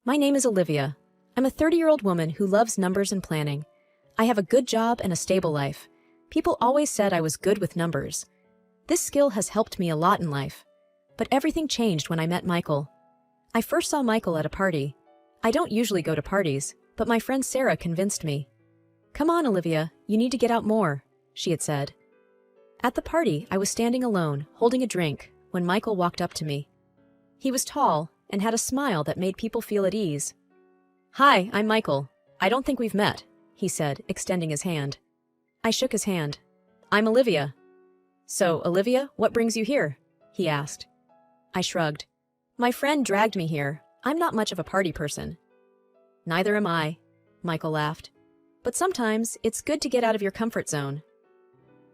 My name is Olivia. I'm a 30-year-old woman who loves numbers and planning. I have a good job and a stable life. People always said I was good with numbers. This skill has helped me a lot in life. But everything changed when I met Michael. I first saw Michael at a party. I don't usually go to parties, but my friend Sarah convinced me. "Come on, Olivia, you need to get out more," she had said. At the party, I was standing alone, holding a drink, when Michael walked up to me. He was tall and had a smile that made people feel at ease. "Hi, I'm Michael. I don't think we've met," he said, extending his hand. I shook his hand. "I'm Olivia." "So, Olivia, what brings you here?" he asked. I shrugged. "My friend dragged me here. I'm not much of a party person." "Neither am I," Michael laughed. "But sometimes it's good to get out of your comfort zone."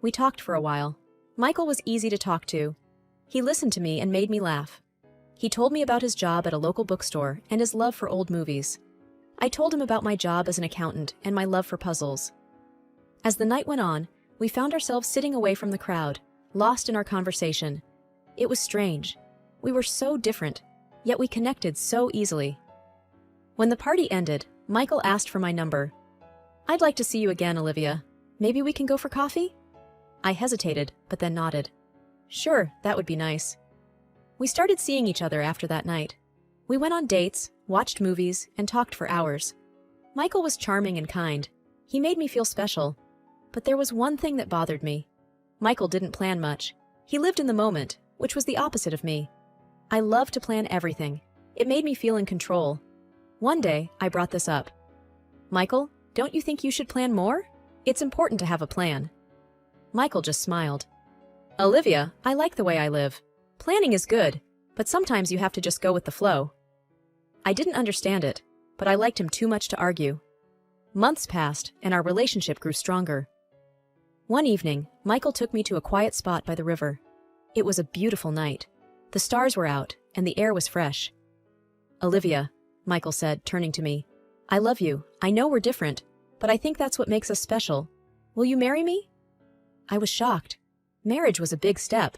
We talked for a while. Michael was easy to talk to. He listened to me and made me laugh. He told me about his job at a local bookstore and his love for old movies. I told him about my job as an accountant and my love for puzzles. As the night went on, we found ourselves sitting away from the crowd, lost in our conversation. It was strange. We were so different, yet we connected so easily. When the party ended, Michael asked for my number. "I'd like to see you again, Olivia. Maybe we can go for coffee?" I hesitated, but then nodded. "Sure, that would be nice." We started seeing each other after that night. We went on dates, watched movies, and talked for hours. Michael was charming and kind. He made me feel special. But there was one thing that bothered me. Michael didn't plan much. He lived in the moment, which was the opposite of me. I love to plan everything. It made me feel in control. One day, I brought this up. "Michael, don't you think you should plan more? It's important to have a plan." Michael just smiled. "Olivia, I like the way I live. Planning is good, but sometimes you have to just go with the flow." I didn't understand it, but I liked him too much to argue. Months passed, and our relationship grew stronger. One evening, Michael took me to a quiet spot by the river. It was a beautiful night. The stars were out, and the air was fresh. "Olivia," Michael said, turning to me, "I love you. I know we're different, but I think that's what makes us special. Will you marry me?" I was shocked. Marriage was a big step.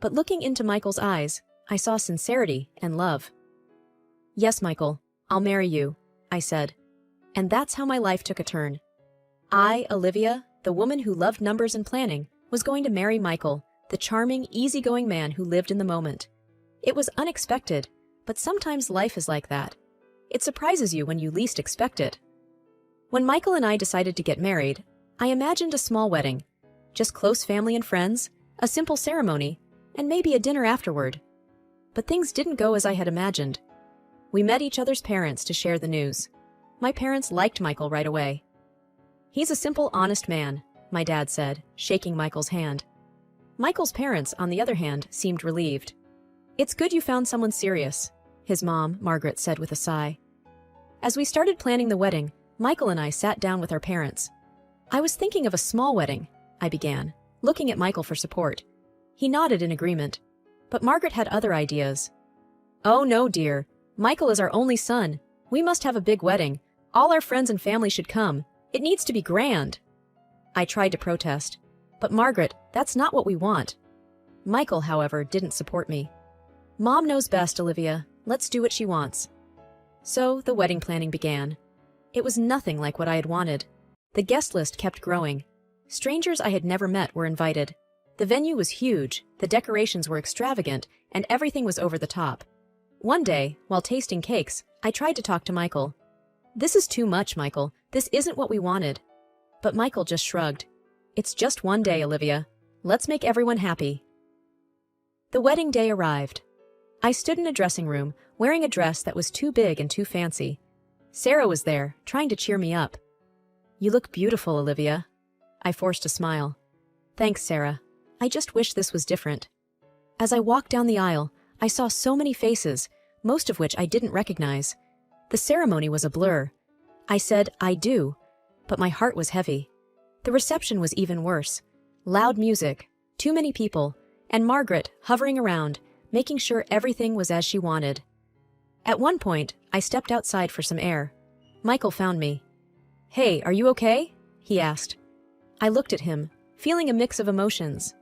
But looking into Michael's eyes, I saw sincerity and love. "Yes, Michael, I'll marry you," I said. And that's how my life took a turn. I, Olivia, the woman who loved numbers and planning, was going to marry Michael, the charming, easygoing man who lived in the moment. It was unexpected, but sometimes life is like that. It surprises you when you least expect it. When Michael and I decided to get married, I imagined a small wedding. Just close family and friends, a simple ceremony, and maybe a dinner afterward. But things didn't go as I had imagined. We met each other's parents to share the news. My parents liked Michael right away. "He's a simple, honest man," my dad said, shaking Michael's hand. Michael's parents, on the other hand, seemed relieved. "It's good you found someone serious," his mom, Margaret, said with a sigh. As we started planning the wedding, Michael and I sat down with our parents. "I was thinking of a small wedding," I began, looking at Michael for support. He nodded in agreement. But Margaret had other ideas. "Oh no, dear. Michael is our only son. We must have a big wedding. All our friends and family should come. It needs to be grand." I tried to protest. "But Margaret, that's not what we want." Michael, however, didn't support me. "Mom knows best, Olivia. Let's do what she wants." So the wedding planning began. It was nothing like what I had wanted. The guest list kept growing. Strangers I had never met were invited. The venue was huge, the decorations were extravagant, and everything was over the top. One day, while tasting cakes, I tried to talk to Michael. "This is too much, Michael. This isn't what we wanted." But Michael just shrugged. "It's just one day, Olivia. Let's make everyone happy." The wedding day arrived. I stood in a dressing room, wearing a dress that was too big and too fancy. Sarah was there, trying to cheer me up. "You look beautiful, Olivia." I forced a smile. "Thanks, Sarah. I just wish this was different." As I walked down the aisle, I saw so many faces, most of which I didn't recognize. The ceremony was a blur. I said, "I do," but my heart was heavy. The reception was even worse. Loud music, too many people, and Margaret hovering around, making sure everything was as she wanted. At one point, I stepped outside for some air. Michael found me. "Hey, are you okay?" he asked. I looked at him, feeling a mix of emotions.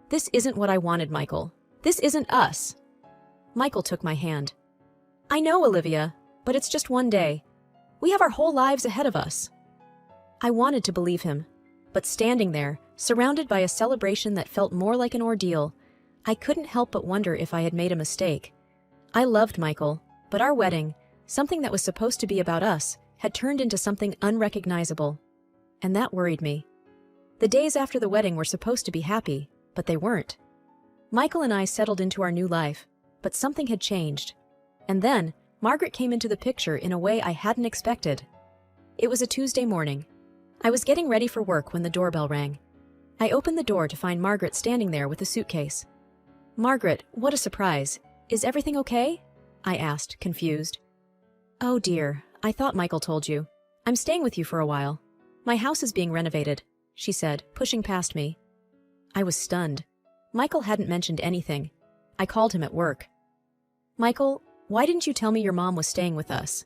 "This isn't what I wanted, Michael. This isn't us." Michael took my hand. "I know, Olivia, But it's just one day. We have our whole lives ahead of us. I wanted to believe him, but standing there, surrounded by a celebration that felt more like an ordeal, I couldn't help but wonder if I had made a mistake. I loved Michael, but our wedding, something that was supposed to be about us, had turned into something unrecognizable. And that worried me. The days after the wedding were supposed to be happy, but they weren't. Michael and I settled into our new life, but something had changed. And then, Margaret came into the picture in a way I hadn't expected. It was a Tuesday morning. I was getting ready for work when the doorbell rang. I opened the door to find Margaret standing there with a suitcase. "Margaret, what a surprise. Is everything okay?" I asked, confused. "Oh dear, I thought Michael told you. I'm staying with you for a while. My house is being renovated," she said, pushing past me. I was stunned. Michael hadn't mentioned anything. I called him at work. "Michael, why didn't you tell me your mom was staying with us?"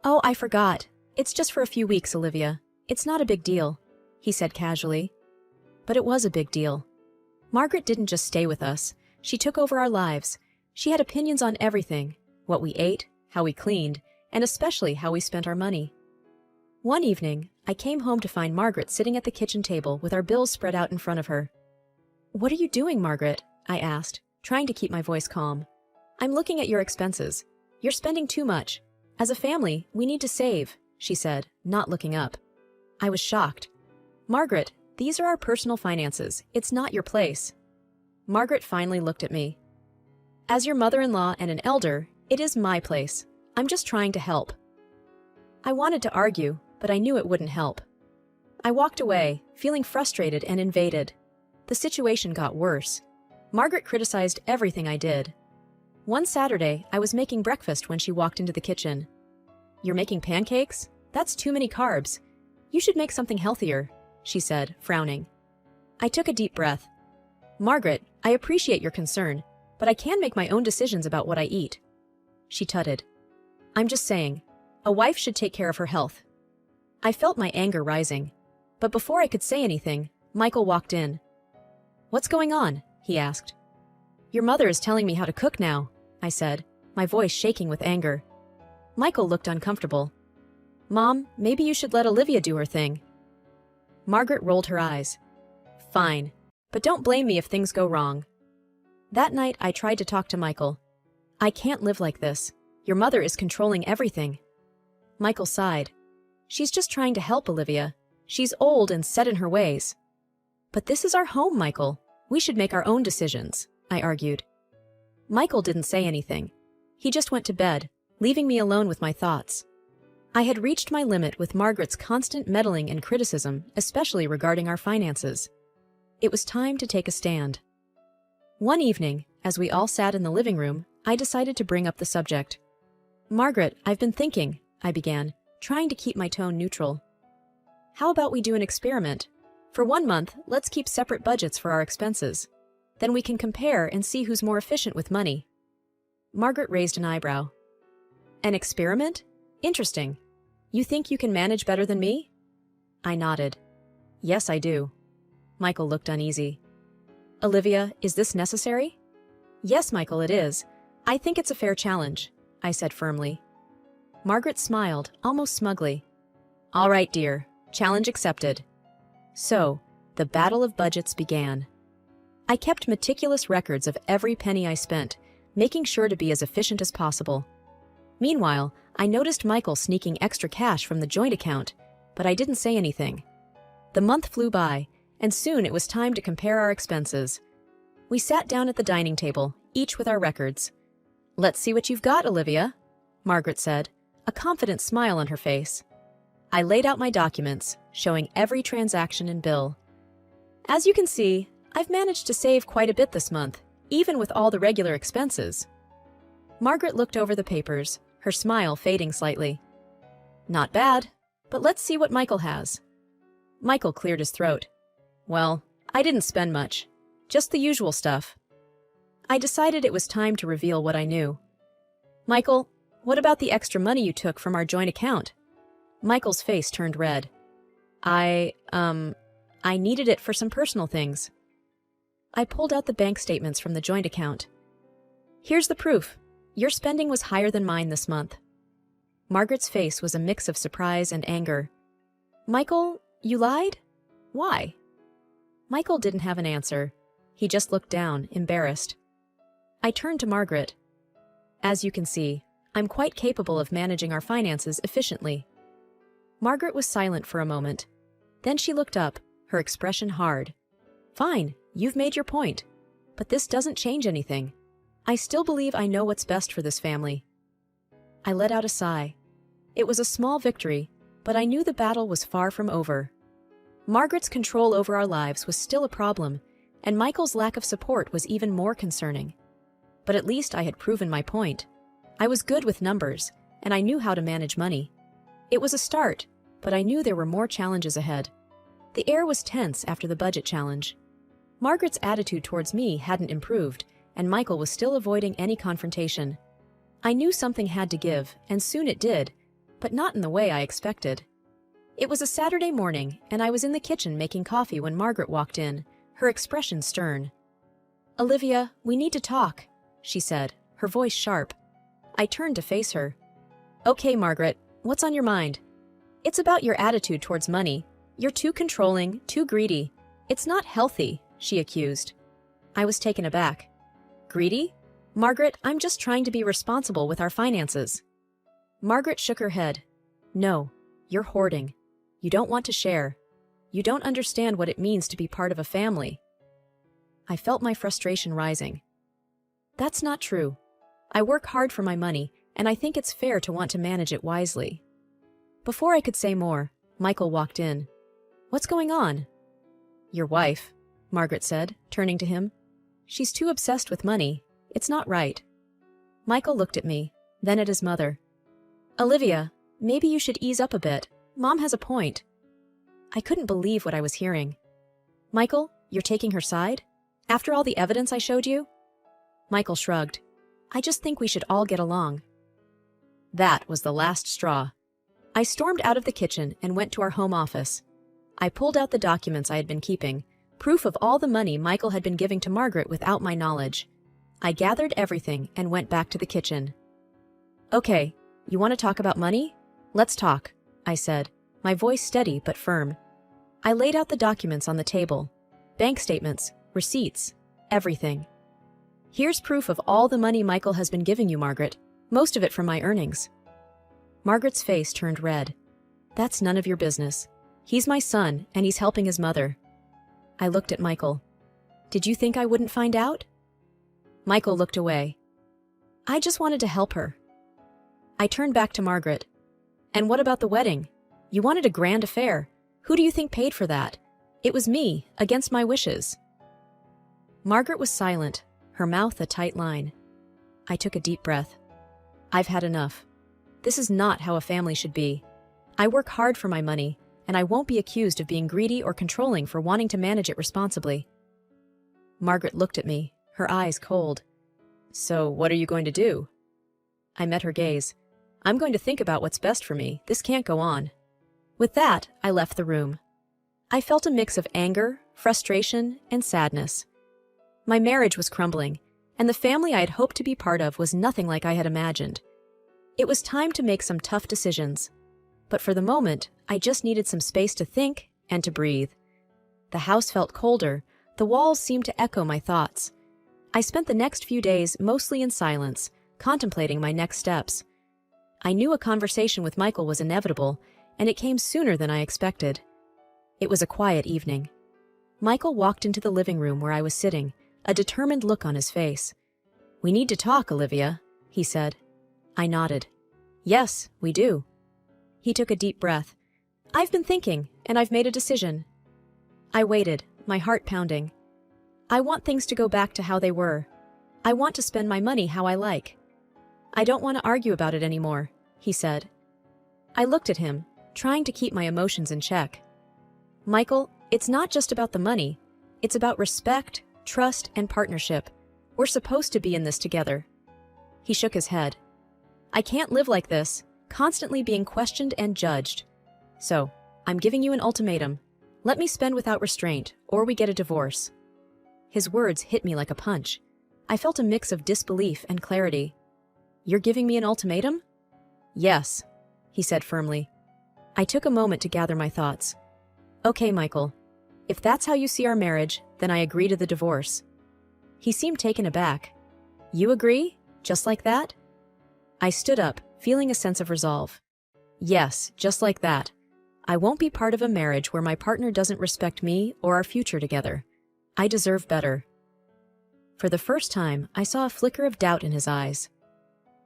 "Oh, I forgot. It's just for a few weeks, Olivia. It's not a big deal," he said casually. But it was a big deal. Margaret didn't just stay with us. She took over our lives. She had opinions on everything, what we ate, how we cleaned, and especially how we spent our money. One evening, I came home to find Margaret sitting at the kitchen table with our bills spread out in front of her. "What are you doing, Margaret?" I asked, trying to keep my voice calm. "I'm looking at your expenses. You're spending too much. As a family, we need to save," she said, not looking up. I was shocked. "Margaret, these are our personal finances. It's not your place." Margaret finally looked at me. "As your mother-in-law and an elder, it is my place. I'm just trying to help." I wanted to argue, but I knew it wouldn't help. I walked away, feeling frustrated and invaded. The situation got worse. Margaret criticized everything I did. One Saturday, I was making breakfast when she walked into the kitchen. "You're making pancakes? That's too many carbs. You should make something healthier," she said, frowning. I took a deep breath. "Margaret, I appreciate your concern, but I can make my own decisions about what I eat." She tutted. "I'm just saying, a wife should take care of her health." I felt my anger rising. But before I could say anything, Michael walked in. "What's going on?" he asked. "Your mother is telling me how to cook now," I said, my voice shaking with anger. Michael looked uncomfortable. "Mom, maybe you should let Olivia do her thing." Margaret rolled her eyes. "Fine, but don't blame me if things go wrong." That night, I tried to talk to Michael. "I can't live like this. Your mother is controlling everything." Michael sighed. "She's just trying to help Olivia. She's old and set in her ways." "But this is our home, Michael. We should make our own decisions," I argued. Michael didn't say anything. He just went to bed, leaving me alone with my thoughts. I had reached my limit with Margaret's constant meddling and criticism, especially regarding our finances. It was time to take a stand. One evening, as we all sat in the living room, I decided to bring up the subject. "Margaret, I've been thinking," I began, trying to keep my tone neutral. "How about we do an experiment? For 1 month, let's keep separate budgets for our expenses. Then we can compare and see who's more efficient with money." Margaret raised an eyebrow. "An experiment? Interesting. You think you can manage better than me?" I nodded. "Yes, I do." Michael looked uneasy. "Olivia, is this necessary?" "Yes, Michael, it is. I think it's a fair challenge," I said firmly. Margaret smiled, almost smugly. "All right, dear. Challenge accepted." So, the battle of budgets began. I kept meticulous records of every penny I spent, making sure to be as efficient as possible. Meanwhile, I noticed Michael sneaking extra cash from the joint account, but I didn't say anything. The month flew by, and soon it was time to compare our expenses. We sat down at the dining table, each with our records. "Let's see what you've got, Olivia," Margaret said, a confident smile on her face. I laid out my documents, showing every transaction and bill. "As you can see, I've managed to save quite a bit this month, even with all the regular expenses." Margaret looked over the papers, her smile fading slightly. "Not bad, but let's see what Michael has." Michael cleared his throat. "Well, I didn't spend much. Just the usual stuff." I decided it was time to reveal what I knew. "Michael, what about the extra money you took from our joint account?" Michael's face turned red. I needed it for some personal things." I pulled out the bank statements from the joint account. "Here's the proof. Your spending was higher than mine this month." Margaret's face was a mix of surprise and anger. Michael, you lied? Why? Michael didn't have an answer. He just looked down, embarrassed. I turned to Margaret. As you can see, I'm quite capable of managing our finances efficiently. Margaret was silent for a moment. Then she looked up, her expression hard. Fine, you've made your point. But this doesn't change anything. I still believe I know what's best for this family. I let out a sigh. It was a small victory, but I knew the battle was far from over. Margaret's control over our lives was still a problem, and Michael's lack of support was even more concerning. But at least I had proven my point. I was good with numbers, and I knew how to manage money. It was a start, but I knew there were more challenges ahead. The air was tense after the budget challenge. Margaret's attitude towards me hadn't improved, and Michael was still avoiding any confrontation. I knew something had to give, and soon it did, but not in the way I expected. It was a Saturday morning, and I was in the kitchen making coffee when Margaret walked in, her expression stern. Olivia, we need to talk, she said, her voice sharp. I turned to face her. Okay, Margaret, what's on your mind? It's about your attitude towards money. You're too controlling, too greedy. It's not healthy, she accused. I was taken aback. Greedy? Margaret, I'm just trying to be responsible with our finances. Margaret shook her head. No, you're hoarding. You don't want to share. You don't understand what it means to be part of a family. I felt my frustration rising. That's not true. I work hard for my money, and I think it's fair to want to manage it wisely. Before I could say more, Michael walked in. What's going on? Your wife, Margaret said, turning to him. She's too obsessed with money. It's not right. Michael looked at me, then at his mother. Olivia, maybe you should ease up a bit. Mom has a point. I couldn't believe what I was hearing. Michael, you're taking her side? After all the evidence I showed you? Michael shrugged. I just think we should all get along. That was the last straw. I stormed out of the kitchen and went to our home office. I pulled out the documents I had been keeping, proof of all the money Michael had been giving to Margaret without my knowledge. I gathered everything and went back to the kitchen. Okay, you want to talk about money? Let's talk, I said, my voice steady but firm. I laid out the documents on the table. Bank statements, receipts, everything. Here's proof of all the money Michael has been giving you, Margaret, most of it from my earnings. Margaret's face turned red. That's none of your business. He's my son, and he's helping his mother. I looked at Michael. Did you think I wouldn't find out? Michael looked away. I just wanted to help her. I turned back to Margaret. And what about the wedding? You wanted a grand affair. Who do you think paid for that? It was me, against my wishes. Margaret was silent, her mouth a tight line. I took a deep breath. I've had enough. This is not how a family should be. I work hard for my money, and I won't be accused of being greedy or controlling for wanting to manage it responsibly. Margaret looked at me, her eyes cold. So what are you going to do? I met her gaze. I'm going to think about what's best for me. This can't go on. With that, I left the room. I felt a mix of anger, frustration, and sadness. My marriage was crumbling, and the family I had hoped to be part of was nothing like I had imagined. It was time to make some tough decisions. But for the moment, I just needed some space to think and to breathe. The house felt colder. The walls seemed to echo my thoughts. I spent the next few days mostly in silence, contemplating my next steps. I knew a conversation with Michael was inevitable, and it came sooner than I expected. It was a quiet evening. Michael walked into the living room where I was sitting, a determined look on his face. We need to talk, Olivia, he said. I nodded. Yes, we do. He took a deep breath. I've been thinking, and I've made a decision. I waited, my heart pounding. I want things to go back to how they were. I want to spend my money how I like. I don't want to argue about it anymore, he said. I looked at him, trying to keep my emotions in check. Michael, it's not just about the money. It's about respect, trust, and partnership. We're supposed to be in this together. He shook his head. I can't live like this, constantly being questioned and judged. So, I'm giving you an ultimatum. Let me spend without restraint, or we get a divorce. His words hit me like a punch. I felt a mix of disbelief and clarity. You're giving me an ultimatum? Yes, he said firmly. I took a moment to gather my thoughts. Okay, Michael. If that's how you see our marriage, then I agree to the divorce. He seemed taken aback. You agree? Just like that? I stood up, feeling a sense of resolve. Yes, just like that. I won't be part of a marriage where my partner doesn't respect me or our future together. I deserve better. For the first time, I saw a flicker of doubt in his eyes.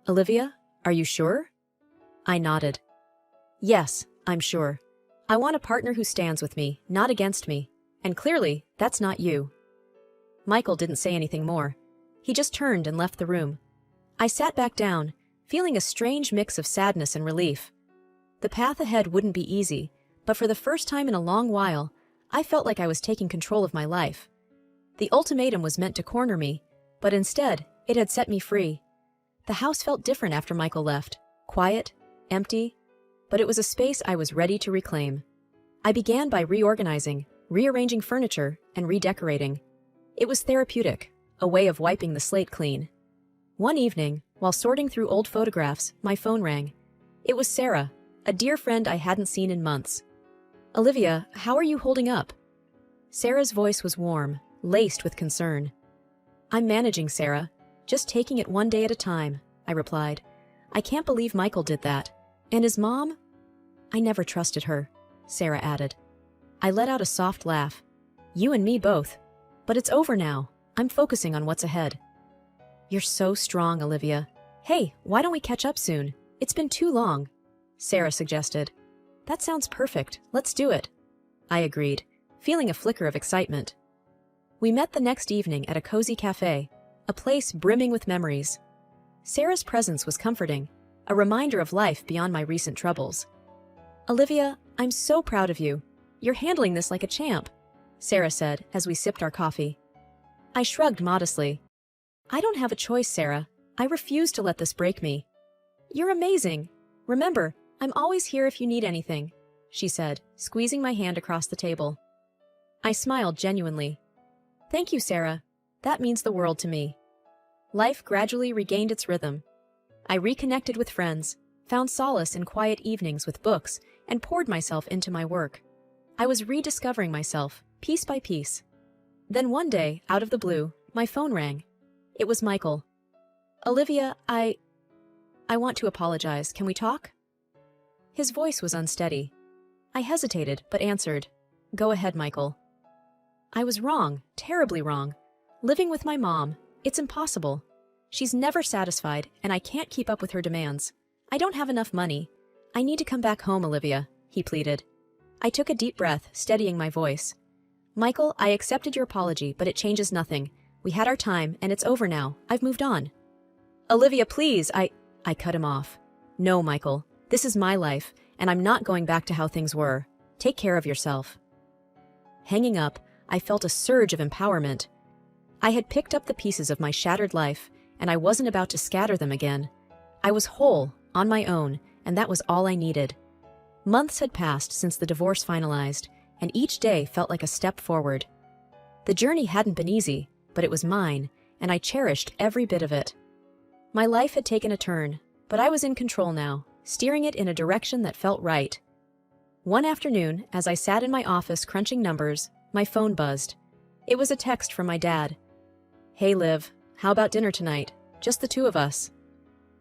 Olivia, are you sure? I nodded. Yes, I'm sure. I want a partner who stands with me, not against me. And clearly, that's not you. Michael didn't say anything more. He just turned and left the room. I sat back down, feeling a strange mix of sadness and relief. The path ahead wouldn't be easy, but for the first time in a long while, I felt like I was taking control of my life. The ultimatum was meant to corner me, but instead, it had set me free. The house felt different after Michael left, quiet, empty, but it was a space I was ready to reclaim. I began by rearranging furniture, and redecorating. It was therapeutic, a way of wiping the slate clean. One evening, while sorting through old photographs, my phone rang. It was Sarah, a dear friend I hadn't seen in months. Olivia, how are you holding up? Sarah's voice was warm, laced with concern. I'm managing, Sarah. Just taking it one day at a time, I replied. I can't believe Michael did that. And his mom? I never trusted her, Sarah added. I let out a soft laugh. You and me both. But it's over now. I'm focusing on what's ahead. You're so strong, Olivia. Hey, why don't we catch up soon? It's been too long, Sarah suggested. That sounds perfect. Let's do it. I agreed, feeling a flicker of excitement. We met the next evening at a cozy cafe, a place brimming with memories. Sarah's presence was comforting, a reminder of life beyond my recent troubles. Olivia, I'm so proud of you. You're handling this like a champ, Sarah said as we sipped our coffee. I shrugged modestly. I don't have a choice, Sarah. I refuse to let this break me. You're amazing. Remember, I'm always here if you need anything, she said, squeezing my hand across the table. I smiled genuinely. Thank you, Sarah. That means the world to me. Life gradually regained its rhythm. I reconnected with friends, found solace in quiet evenings with books, and poured myself into my work. I was rediscovering myself, piece by piece. Then one day, out of the blue, my phone rang. It was Michael. Olivia, I want to apologize. Can we talk? His voice was unsteady. I hesitated, but answered. Go ahead, Michael. I was wrong, terribly wrong. Living with my mom, it's impossible. She's never satisfied, and I can't keep up with her demands. I don't have enough money. I need to come back home, Olivia, he pleaded. I took a deep breath, steadying my voice. Michael, I accepted your apology, but it changes nothing. We had our time, and it's over now. I've moved on. Olivia, please, I cut him off. No, Michael, this is my life, and I'm not going back to how things were. Take care of yourself. Hanging up, I felt a surge of empowerment. I had picked up the pieces of my shattered life, and I wasn't about to scatter them again. I was whole, on my own, and that was all I needed. Months had passed since the divorce finalized, and each day felt like a step forward. The journey hadn't been easy, but it was mine, and I cherished every bit of it. My life had taken a turn, but I was in control now, steering it in a direction that felt right. One afternoon, as I sat in my office crunching numbers, my phone buzzed. It was a text from my dad. Hey Liv, how about dinner tonight? Just the two of us.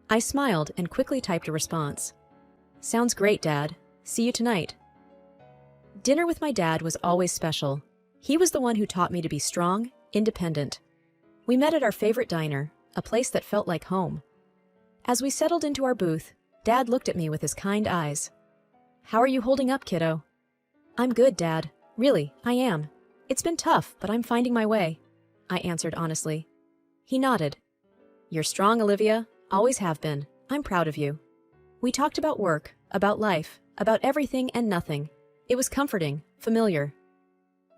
I smiled and quickly typed a response. Sounds great, Dad. See you tonight. Dinner with my dad was always special. He was the one who taught me to be strong, independent. We met at our favorite diner, a place that felt like home. As we settled into our booth, Dad looked at me with his kind eyes. How are you holding up, kiddo? I'm good, Dad. Really, I am. It's been tough, but I'm finding my way, I answered honestly. He nodded. You're strong, Olivia. Always have been. I'm proud of you. We talked about work, about life, about everything and nothing. It was comforting, familiar.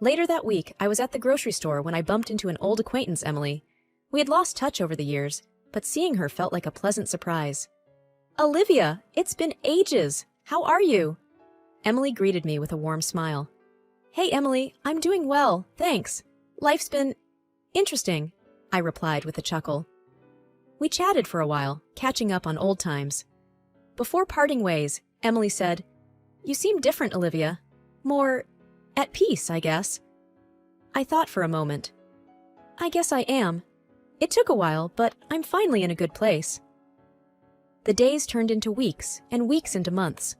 Later that week, I was at the grocery store when I bumped into an old acquaintance, Emily. We had lost touch over the years, but seeing her felt like a pleasant surprise. Olivia, it's been ages. How are you? Emily greeted me with a warm smile. Hey, Emily, I'm doing well, thanks. Life's been interesting, I replied with a chuckle. We chatted for a while, catching up on old times. Before parting ways, Emily said, "You seem different, Olivia. More at peace, I guess." I thought for a moment. I guess I am. It took a while, but I'm finally in a good place. The days turned into weeks, and weeks into months.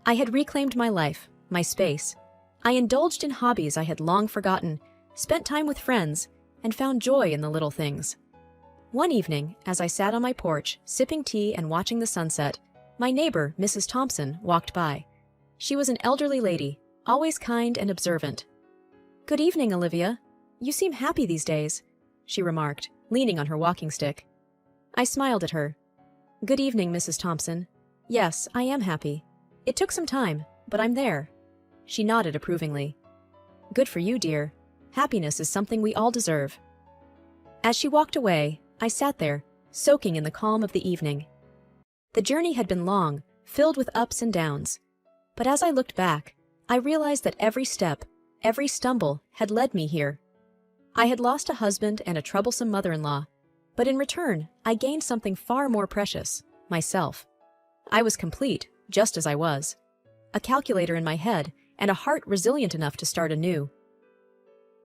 I had reclaimed my life, my space. I indulged in hobbies I had long forgotten, spent time with friends, and found joy in the little things. One evening, as I sat on my porch, sipping tea and watching the sunset, my neighbor, Mrs. Thompson, walked by. She was an elderly lady, always kind and observant. "Good evening, Olivia. You seem happy these days," she remarked, leaning on her walking stick. I smiled at her. "Good evening, Mrs. Thompson. Yes, I am happy. It took some time, but I'm there." She nodded approvingly. "Good for you, dear. Happiness is something we all deserve." As she walked away, I sat there, soaking in the calm of the evening. The journey had been long, filled with ups and downs. But as I looked back, I realized that every step, every stumble, had led me here. I had lost a husband and a troublesome mother-in-law, but in return, I gained something far more precious, myself. I was complete, just as I was. A calculator in my head, and a heart resilient enough to start anew.